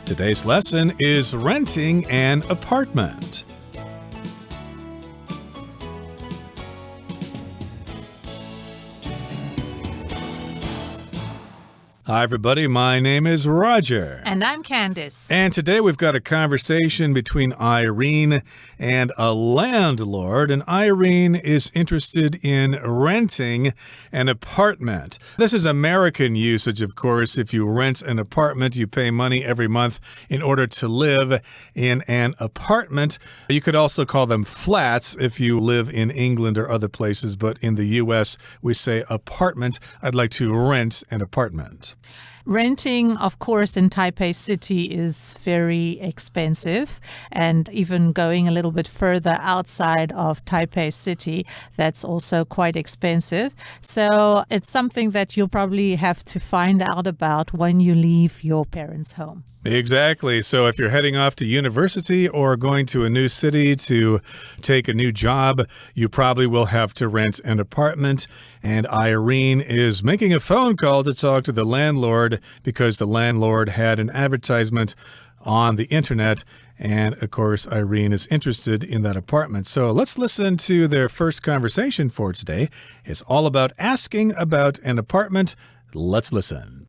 Today's lesson is renting an apartment. Hi, everybody. My name is Roger. And I'm Candice. And today we've got a conversation between Irene and a landlord. And Irene is interested in renting an apartment. This is American usage, of course. If you rent an apartment, you pay money every month in order to live in an apartment. You could also call them flats if you live in England or other places. But in the U.S., we say apartment. I'd like to rent an apartment. Renting, of course, in Taipei City is very expensive, and even going a little bit further outside of Taipei City, that's also quite expensive. So it's something that you'll probably have to find out about when you leave your parents' home. Exactly. So if you're heading off to university or going to a new city to take a new job, you probably will have to rent an apartment. And Irene is making a phone call to talk to the landlord because the landlord had an advertisement on the internet. And, of course, Irene is interested in that apartment. So let's listen to their first conversation for today. It's all about asking about an apartment. Let's listen.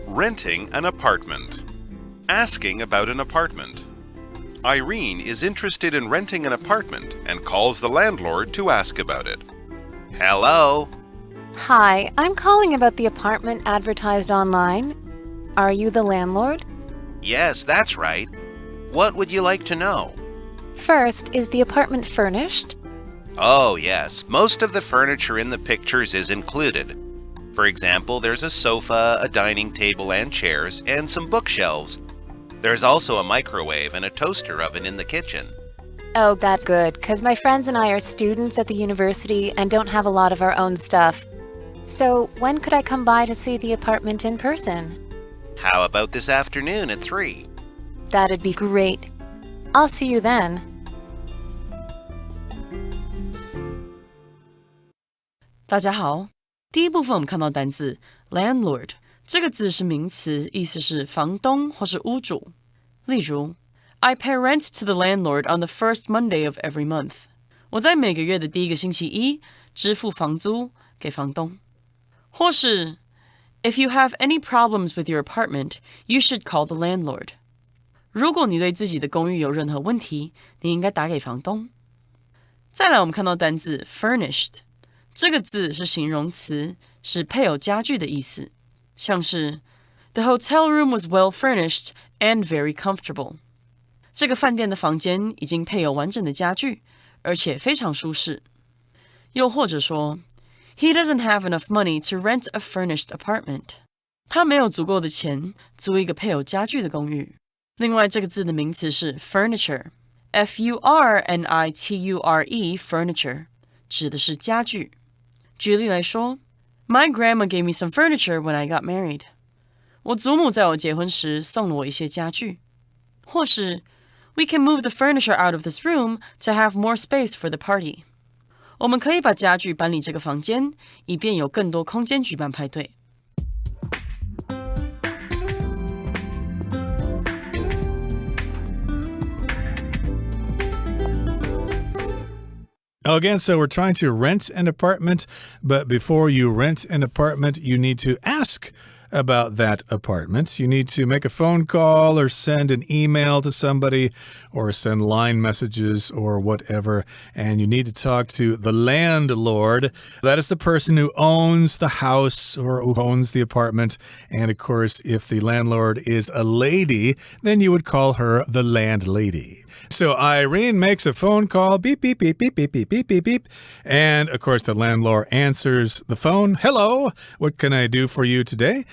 Renting an apartment. Asking about an apartment. Irene is interested in renting an apartment and calls the landlord to ask about it. Hello? Hi, I'm calling about the apartment advertised online. Are you the landlord? Yes, that's right. What would you like to know? First, is the apartment furnished? Oh, yes. Most of the furniture in the pictures is included. For example, there's a sofa, a dining table and chairs, and some bookshelves. There's also a microwave and a toaster oven in the kitchen. Oh, that's good, because my friends and I are students at the university and don't have a lot of our own stuff. So, when could I come by to see the apartment in person? How about this afternoon at 3? That'd be great. I'll see you then. 大家好，第一部分我们看到单字 landlord 这个字是名词，意思是房东或是屋主。例如 I pay rent to the landlord on the first Monday of every month. 我在每个月的第一个星期一支付房租给房东。或是 If you have any problems with your apartment, you should call the landlord. 如果你对自己的公寓有任何问题，你应该打给房东。再来我们看到单字 furnished这个字是形容词，是配有家具的意思，像是 The hotel room was well furnished and very comfortable. 这个饭店的房间已经配有完整的家具，而且非常舒适。又或者说 He doesn't have enough money to rent a furnished apartment. 他没有足够的钱租一个配有家具的公寓。另外这个字的名词是 furniture. F-U-R-N-I-T-U-R-E furniture 指的是家具。举例来说 My grandma gave me some furniture when I got married. 我祖母在我结婚时送了我一些家具。或是 We can move the furniture out of this room to have more space for the party. 我们可以把家具搬离这个房间，以便有更多空间举办派对。Again, so we're trying to rent an apartment, but before you rent an apartment, you need to ask about that apartment. You need to make a phone call or send an email to somebody or send line messages or whatever. And you need to talk to the landlord. That is the person who owns the house or who owns the apartment. And of course, if the landlord is a lady, then you would call her the landlady. So Irene makes a phone call, beep, beep, beep, beep, beep, beep, beep, beep, beep. And, of course, the landlord answers the phone. Hello, what can I do for you today?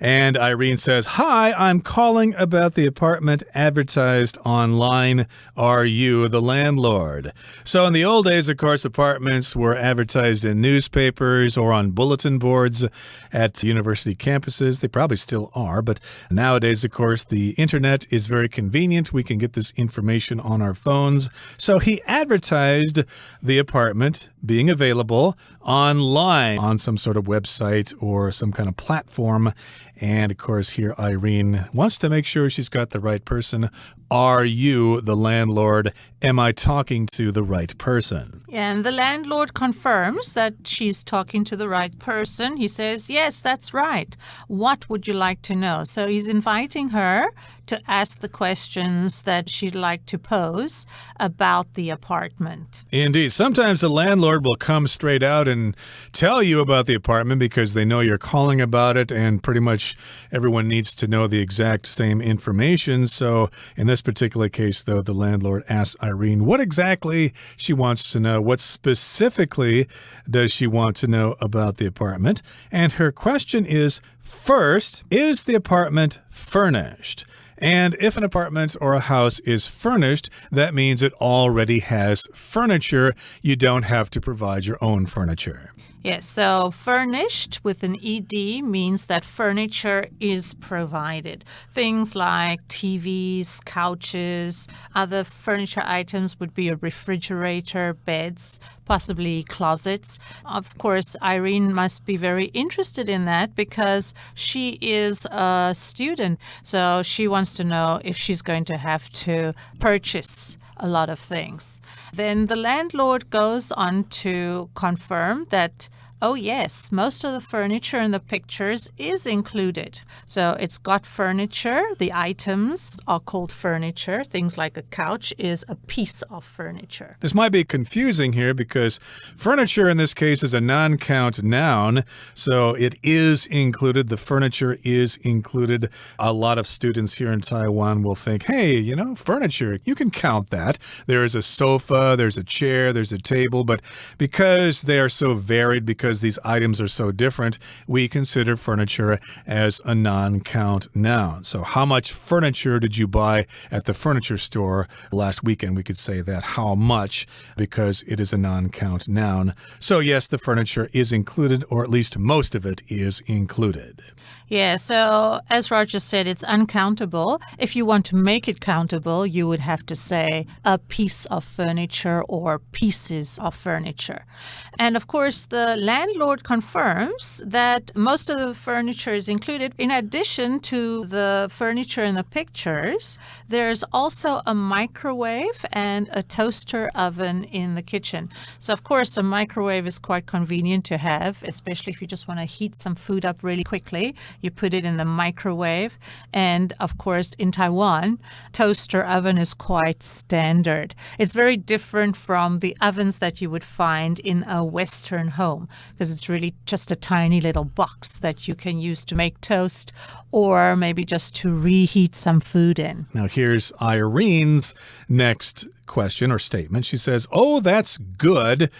And Irene says, Hi, I'm calling about the apartment advertised online. Are you the landlord? So in the old days, of course, apartments were advertised in newspapers or on bulletin boards at university campuses. They probably still are, but nowadays, of course, the internet is very convenient. We can get this information on our phones. So he advertised the apartment being available online on some sort of website or some kind of platform. And, of course, here Irene wants to make sure she's got the right person. Are you the landlord? Am I talking to the right person? And the landlord confirms that she's talking to the right person. He says, yes, that's right. What would you like to know? So he's inviting her to ask the questions that she'd like to pose about the apartment. Indeed. Sometimes the landlord will come straight out and tell you about the apartment because they know you're calling about it, and pretty much everyone needs to know the exact same information. So in this particular case, though, the landlord asks Irene what exactly she wants to know. What specifically does she want to know about the apartment? And her question is, first, is the apartment furnished? And if an apartment or a house is furnished, that means it already has furniture. You don't have to provide your own furniture. Yes, so furnished with an ED means that furniture is provided. Things like TVs, couches, other furniture items would be a refrigerator, beds, possibly closets. Of course, Irene must be very interested in that because she is a student. So she wants to know if she's going to have to purchase a lot of things. Then the landlord goes on to confirm that, oh yes, most of the furniture in the pictures is included. So it's got furniture. The items are called furniture. Things like a couch is a piece of furniture. This might be confusing here because furniture in this case is a non-count noun, so it is included. The furniture is included. A lot of students here in Taiwan will think, hey, you know, furniture, you can count that. There is a sofa, there's a chair, there's a table, but because they are so varied, because these items are so different, we consider furniture as a non-count noun. So how much furniture did you buy at the furniture store last weekend? We could say that. How much? Because it is a non-count noun. So yes, the furniture is included, or at least most of it is included. Yeah, so as Roger said, it's uncountable. If you want to make it countable, you would have to say a piece of furniture or pieces of furniture. And of course, the landlord confirms that most of the furniture is included. In addition to the furniture in the pictures, there's also a microwave and a toaster oven in the kitchen. So of course, a microwave is quite convenient to have, especially if you just want to heat some food up really quickly. You put it in the microwave. And of course, in Taiwan, toaster oven is quite standard. It's very different from the ovens that you would find in a Western home, because it's really just a tiny little box that you can use to make toast or maybe just to reheat some food in. Now here's Irene's next question or statement. She says, oh, that's good.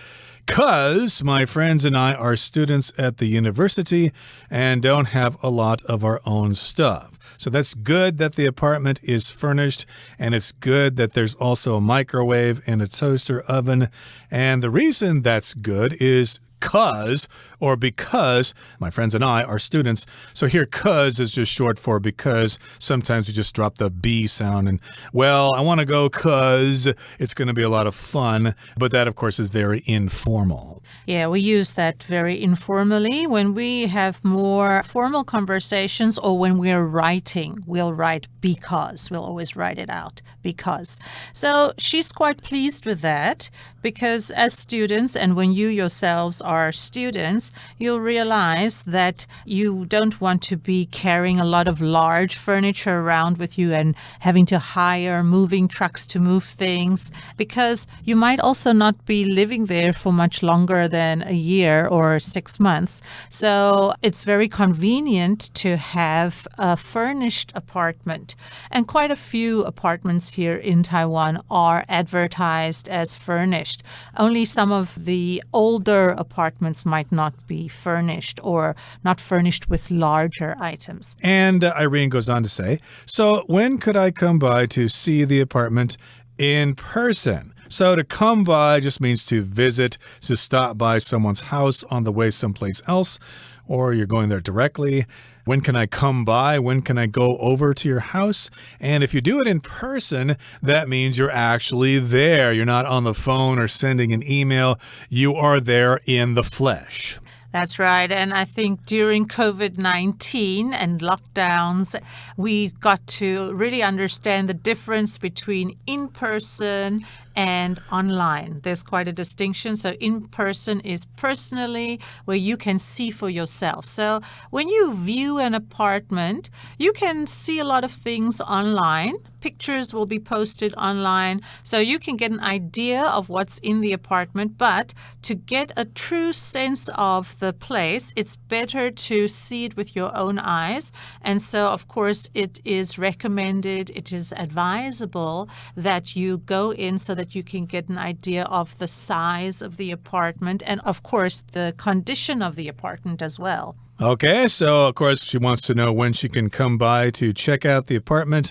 Because my friends and I are students at the university and don't have a lot of our own stuff. So that's good that the apartment is furnished, and it's good that there's also a microwave and a toaster oven. And the reason that's good is because my friends and I are students. So here, cuz is just short for because. Sometimes we just drop the B sound and, well, I want to go cuz it's going to be a lot of fun. But that, of course, is very informal. Yeah, we use that very informally. When we have more formal conversations or when we're writing, we'll write because. We'll always write it out, because. So she's quite pleased with that because as students, and when you yourselves are students, you'll realize that you don't want to be carrying a lot of large furniture around with you and having to hire moving trucks to move things, because you might also not be living there for much longer than a year or 6 months. So it's very convenient to have a furnished apartment. And quite a few apartments here in Taiwan are advertised as furnished. Only some of the older apartments might not be furnished or not furnished with larger items. And Irene goes on to say, so when could I come by to see the apartment in person? So to come by just means to visit, to stop by someone's house on the way someplace else, or you're going there directly. When can I come by? When can I go over to your house? And if you do it in person, that means you're actually there. You're not on the phone or sending an email. You are there in the flesh. That's right. And I think during COVID-19 and lockdowns, we got to really understand the difference between in-person and online. There's quite a distinction. So in-person is personally where you can see for yourself. So when you view an apartment, you can see a lot of things online. Pictures will be posted online, so you can get an idea of what's in the apartment. But to get a true sense of the place, it's better to see it with your own eyes. And so, of course, it is recommended, it is advisable that you go in so that you can get an idea of the size of the apartment and, of course, the condition of the apartment as well. Okay, so of course she wants to know when she can come by to check out the apartment.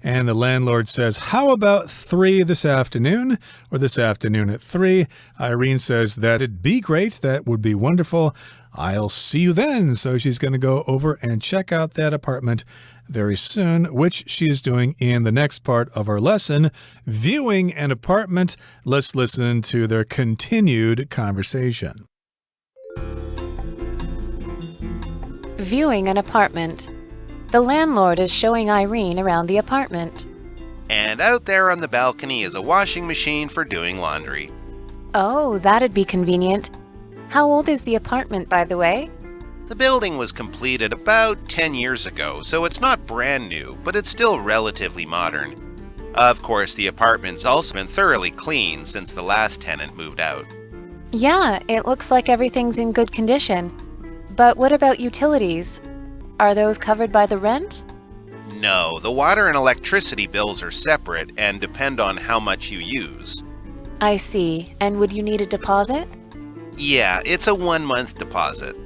And the landlord says, how about 3 this afternoon? Or this afternoon at 3. Irene says, that'd be great. That would be wonderful. I'll see you then. So she's going to go over and check out that apartment very soon, which she is doing in the next part of our lesson, viewing an apartment. Let's listen to their continued conversation. Viewing an apartment. The landlord is showing Irene around the apartment. And out there on the balcony is a washing machine for doing laundry. Oh, that'd be convenient. How old is the apartment, by the way? The building was completed about 10 years ago, so it's not brand new, but it's still relatively modern. Of course, the apartment's also been thoroughly cleaned since the last tenant moved out. Yeah, it looks like everything's in good condition. But what about utilities? Are those covered by the rent? No, the water and electricity bills are separate and depend on how much you use. I see. And would you need a deposit? Yeah, it's a 1-month deposit.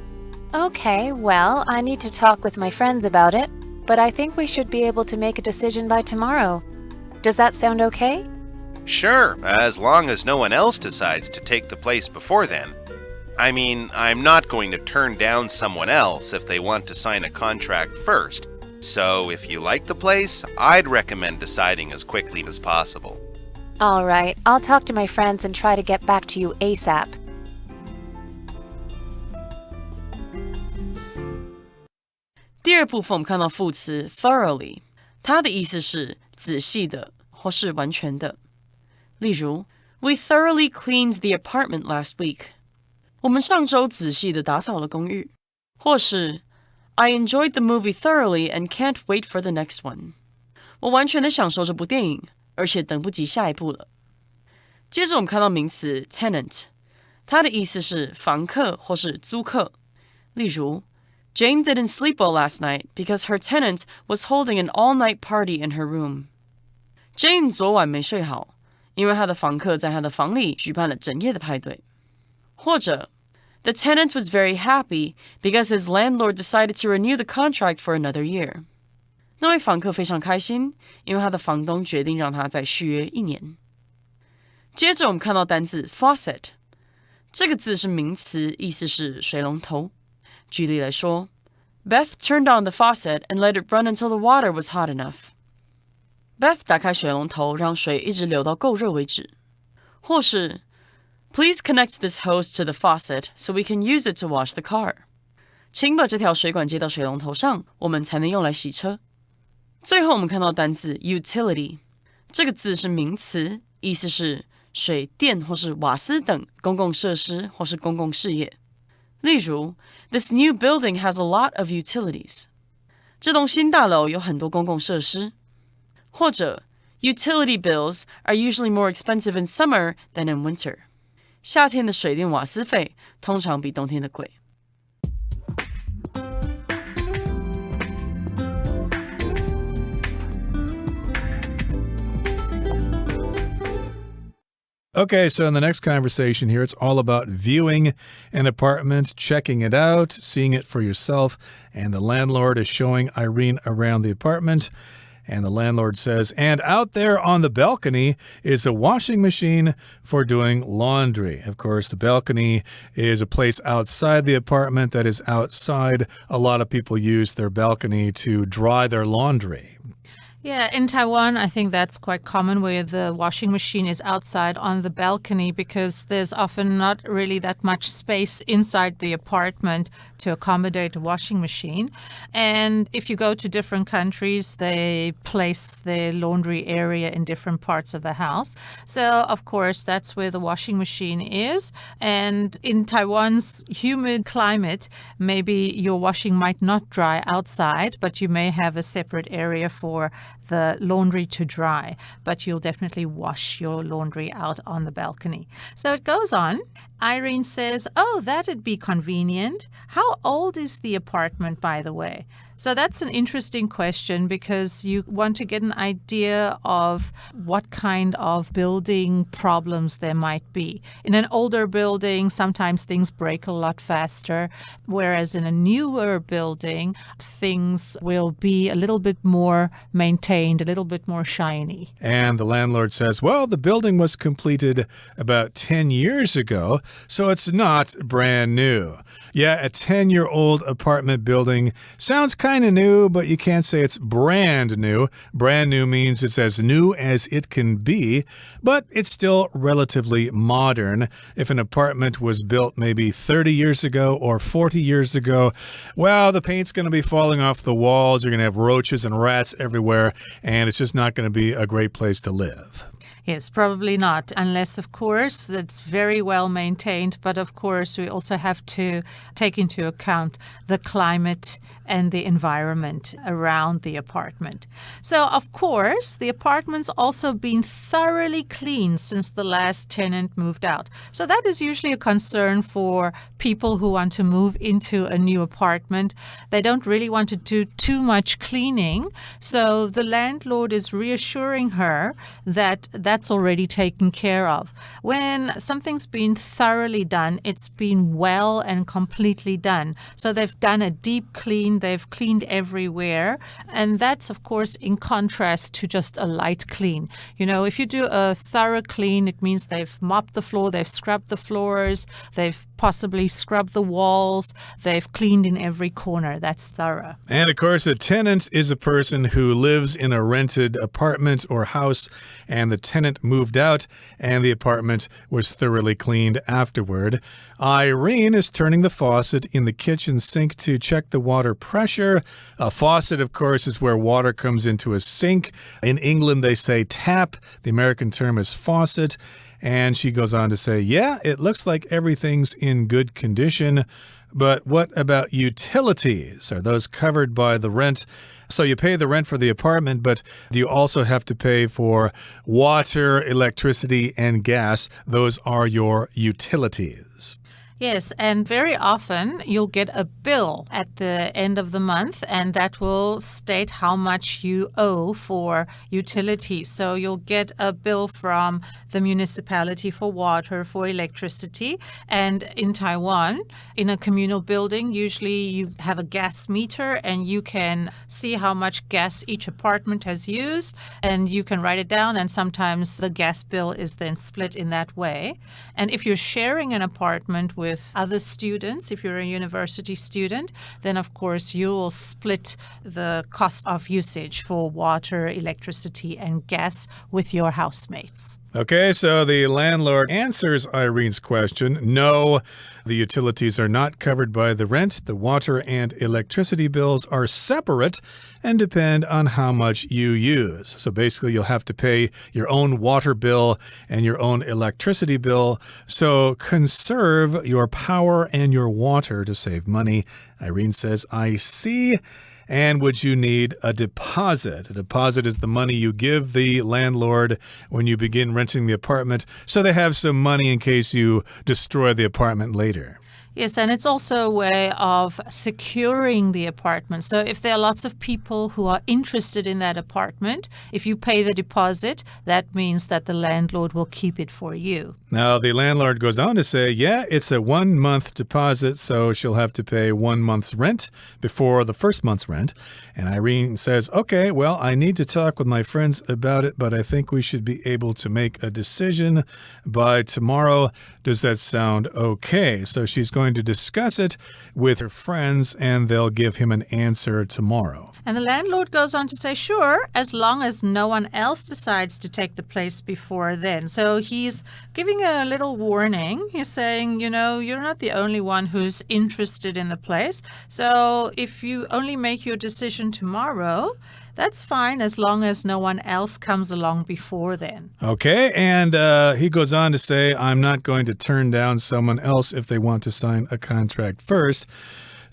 Okay, well, I need to talk with my friends about it, but I think we should be able to make a decision by tomorrow. Does that sound okay? Sure, as long as no one else decides to take the place before then. I mean, I'm not going to turn down someone else if they want to sign a contract first. So if you like the place, I'd recommend deciding as quickly as possible. All right, I'll talk to my friends and try to get back to you ASAP. 第二部分我们看到副词 thoroughly， 它的意思是仔细的或是完全的。例如 We thoroughly cleaned the apartment last week. 我们上周仔细地打扫了公寓。或是 I enjoyed the movie thoroughly and can't wait for the next one. 我完全地享受这部电影，而且等不及下一部了。接着我们看到名词 tenant， 它的意思是房客或是租客。例如 Jane didn't sleep well last night because her tenant was holding an all-night party in her room. Jane 昨晚没睡好，因为她的房客在她的房里举办了整夜的派对。或者 The tenant was very happy because his landlord decided to renew the contract for another year. 那位房客非常开心，因为他的房东决定让他再续约1年。接着我们看到单字 faucet， 这个字是名词，意思是水龙头。举例来说 Beth turned on the faucet and let it run until the water was hot enough. Beth 打开水龙头，让水一直流到够热为止。或是Please connect this hose to the faucet so we can use it to wash the car. 请把这条水管接到水龙头上，我们才能用来洗车。最后我们看到单字 utility， 这个字是名词，意思是水电或是瓦斯等公共设施或是公共事业。例如 This new building has a lot of utilities. 这栋新大楼有很多公共设施。或者 Utility bills are usually more expensive in summer than in winter. 夏天的水电瓦斯费通常比冬天的贵。Okay, so in the next conversation here, it's all about viewing an apartment, checking it out, seeing it for yourself, and the landlord is showing Irene around the apartment. And the landlord says, and out there on the balcony is a washing machine for doing laundry. Of course, the balcony is a place outside the apartment that is outside. A lot of people use their balcony to dry their laundry. Yeah, in Taiwan, I think that's quite common where the washing machine is outside on the balcony because there's often not really that much space inside the apartment to accommodate a washing machine. And if you go to different countries, they place their laundry area in different parts of the house. So, of course, that's where the washing machine is. And in Taiwan's humid climate, maybe your washing might not dry outside, but you may have a separate area for the laundry to dry, but you'll definitely wash your laundry out on the balcony. So it goes on. Irene says, oh, that'd be convenient. How old is the apartment, by the way? So that's an interesting question because you want to get an idea of what kind of building problems there might be. In an older building, sometimes things break a lot faster, whereas in a newer building, things will be a little bit more maintained, a little bit more shiny. And the landlord says, well, the building was completed about 10 years ago, so it's not brand new. Yeah, a 10-year-old apartment building sounds kind of new, but you can't say it's brand new. Brand new means it's as new as it can be, but it's still relatively modern. If an apartment was built maybe 30 years ago or 40 years ago, well, the paint's going to be falling off the walls. You're going to have roaches and rats everywhere, and it's just not going to be a great place to live. Yes, probably not, unless, of course, it's very well maintained. But, of course, we also have to take into account the climate and the environment around the apartment. So, of course, the apartment's also been thoroughly cleaned since the last tenant moved out. So that is usually a concern for people who want to move into a new apartment. They don't really want to do too much cleaning. So the landlord is reassuring her that that's already taken care of. When something's been thoroughly done, it's been well and completely done. So they've done a deep clean. They've cleaned everywhere. And that's, of course, in contrast to just a light clean. You know, if you do a thorough clean, it means they've mopped the floor, they've scrubbed the floors, they've possibly scrubbed the walls, they've cleaned in every corner. That's thorough. And, of course, a tenant is a person who lives in a rented apartment or house, and the tenant moved out, and the apartment was thoroughly cleaned afterward. Irene is turning the faucet in the kitchen sink to check the water pressure. A faucet, of course, is where water comes into a sink. In England, they say tap. The American term is faucet. And she goes on to say, yeah, it looks like everything's in good condition. But what about utilities? Are those covered by the rent? So you pay the rent for the apartment, but do you also have to pay for water, electricity, and gas? Those are your utilities. Yes, and very often you'll get a bill at the end of the month, and that will state how much you owe for utilities. So you'll get a bill from the municipality for water, for electricity. And in Taiwan, in a communal building, usually you have a gas meter and you can see how much gas each apartment has used, and you can write it down, and sometimes the gas bill is then split in that way. And if you're sharing an apartment with other students, if you're a university student, then of course you'll split the cost of usage for water, electricity, and gas with your housemates. Okay, so the landlord answers Irene's question. No, the utilities are not covered by the rent. The water and electricity bills are separate and depend on how much you use. So basically, you'll have to pay your own water bill and your own electricity bill. So conserve your power and your water to save money. Irene says, I see. And would you need a deposit? A deposit is the money you give the landlord when you begin renting the apartment, so they have some money in case you destroy the apartment later. Yes, and it's also a way of securing the apartment. So if there are lots of people who are interested in that apartment, if you pay the deposit, that means that the landlord will keep it for you. Now, the landlord goes on to say, yeah, it's a 1-month deposit, so she'll have to pay 1 month's rent before the first month's rent. And Irene says, okay, well, I need to talk with my friends about it, but I think we should be able to make a decision by tomorrow. Does that sound okay? So she's going going to discuss it with her friends and they'll give him an answer tomorrow. And the landlord goes on to say, sure, as long as no one else decides to take the place before then. So he's giving a little warning. He's saying, you know, you're not the only one who's interested in the place. So if you only make your decision tomorrow, that's fine as long as no one else comes along before then. Okay, and he goes on to say, I'm not going to turn down someone else if they want to sign a contract first.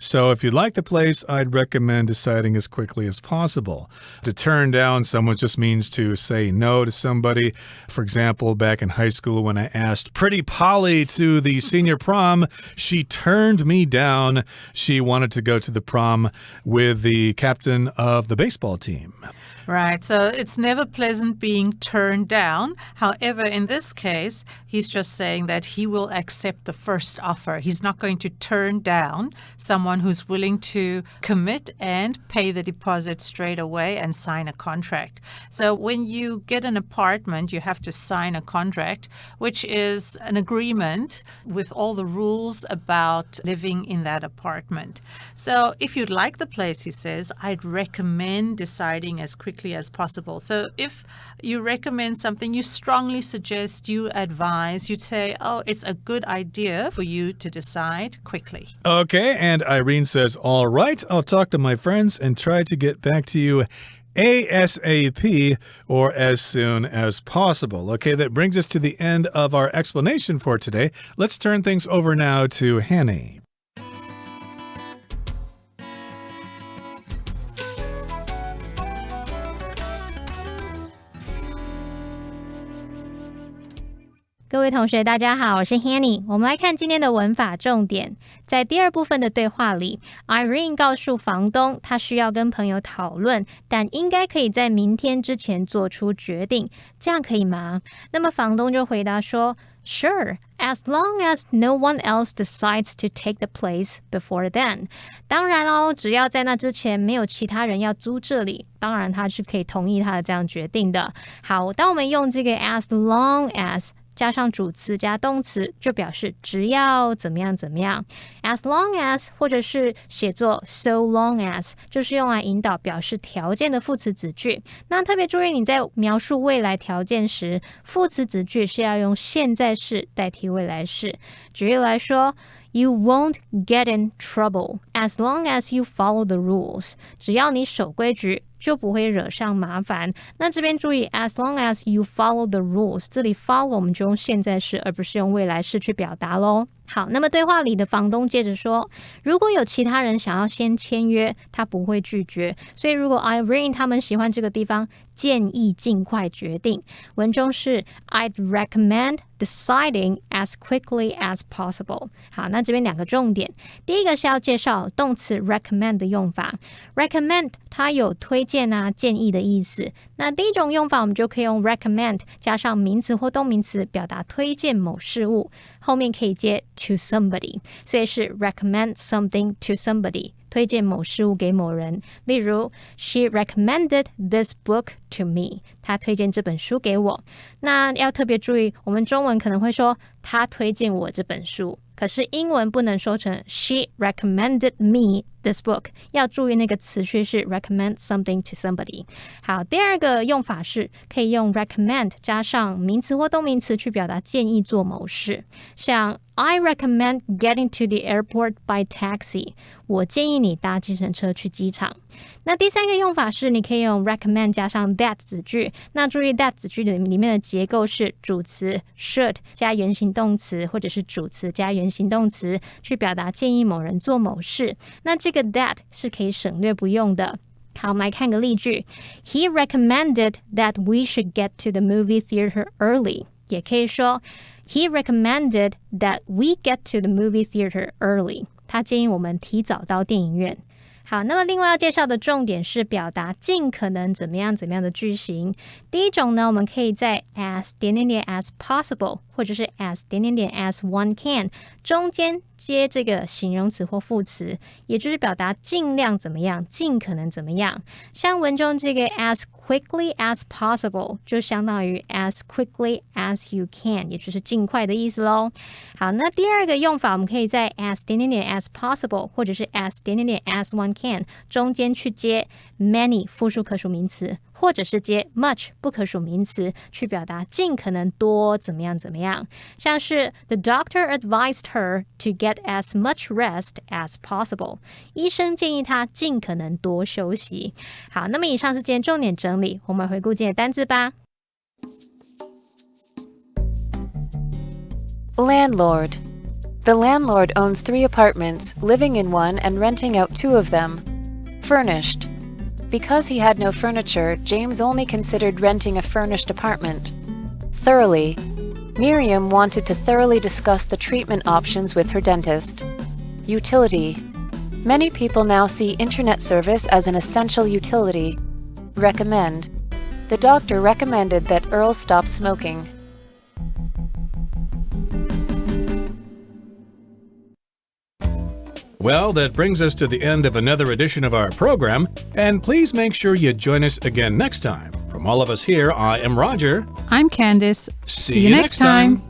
So if you'd like the place, I'd recommend deciding as quickly as possible. To turn down someone just means to say no to somebody. For example, back in high school when I asked Pretty Polly to the senior prom, she turned me down. She wanted to go to the prom with the captain of the baseball team. Right, so it's never pleasant being turned down. However, in this case, he's just saying that he will accept the first offer. He's not going to turn down someone who's willing to commit and pay the deposit straight away and sign a contract. So when you get an apartment, you have to sign a contract, which is an agreement with all the rules about living in that apartment. So if you'd like the place, he says, I'd recommend deciding as quickly as possible. So if you recommend something, you strongly suggest, you advise, you'd say, oh, it's a good idea for you to decide quickly. Okay, and Irene says, all right, I'll talk to my friends and try to get back to you ASAP or as soon as possible. Okay, that brings us to the end of our explanation for today. Let's turn things over now to Hanny.各位同学大家好，我是 Hanny。 我们来看今天的文法重点。在第二部分的对话里， Irene 告诉房东他需要跟朋友讨论，但应该可以在明天之前做出决定，这样可以吗？那么房东就回答说 Sure, as long as no one else decides to take the place before then. 当然哦，只要在那之前没有其他人要租这里，当然他是可以同意他的这样决定的。好，当我们用这个 as long as加上主词加动词，就表示只要怎么样怎么样。 As long as 或者是写作 so long as 就是用来引导表示条件的副词子句。那特别注意，你在描述未来条件时，副词子句是要用现在式代替未来式。举例来说， You won't get in trouble as long as you follow the rules. 只要你守规矩，就不会惹上麻烦。那这边注意 as long as you follow the rules， 这里 follow 我们就用现在式，而不是用未来式去表达咯。好，那么对话里的房东接着说，如果有其他人想要先签约，他不会拒绝。所以如果 Irene 他们喜欢这个地方，建议尽快决定。文中是 I'd recommend deciding as quickly as possible。 好，那这边两个重点，第一个是要介绍动词 recommend 的用法。 recommend 它有推荐啊、建议的意思。那第一种用法我们就可以用 recommend 加上名词或动名词表达推荐某事物，后面可以接 to somebody， 所以是 recommend something to somebody， 推荐某事物给某人。例如 She recommended this book to me， 她推荐这本书给我。那要特别注意，我们中文可能会说她推荐我这本书，可是英文不能说成 She recommended me this book， 要注意那个词序是 recommend something to somebody。 好，第二个用法是可以用 recommend 加上名词或动名词去表达建议做某事，像 I recommend getting to the airport by taxi， 我建议你搭计程车去机场。那第三个用法是你可以用 recommend 加上 that 子句，那注意 that 子句里面的结构是主词 should 加原形动词，或者是主词加原形动词，去表达建议某人做某事。那这个 that 是可以省略不用的。好，我们来看个例句 He recommended that we should get to the movie theater early， 也可以说He recommended that we get to the movie theater early。 他建议我们提早到电影院。好，那么另外要介绍的重点是表达尽可能怎么样怎么样的句型。第一种呢，我们可以在 as as possible 或者是 as as one can 中间接这个形容词或副词，也就是表达尽量怎么样，尽可能怎么样。像文中这个 as quickly as possible 就相当于 as quickly as you can， 也就是尽快的意思咯。好，那第二个用法我们可以在 as as possible 或者是 as as one can 中间去接 many 复数可数名词，或者是接 much 不可数名词，去表达尽可能多怎么样怎么样。像是 The doctor advised her to get as much rest as possible 医生建议她尽可能多休息。好，那么以上是今天重点整理，我们回顾今天的单字吧。Landlord. The landlord owns 3 apartments, living in one and renting out 2 of them. Furnished. Because he had no furniture, James only considered renting a furnished apartment. Thoroughly. Miriam wanted to thoroughly discuss the treatment options with her dentist. Utility. Many people now see internet service as an essential utility. Recommend. The doctor recommended that Earl stop smoking. Well, that brings us to the end of another edition of our program, and please make sure you join us again next time. From all of us here, I am Roger. I'm Candice. See you next time.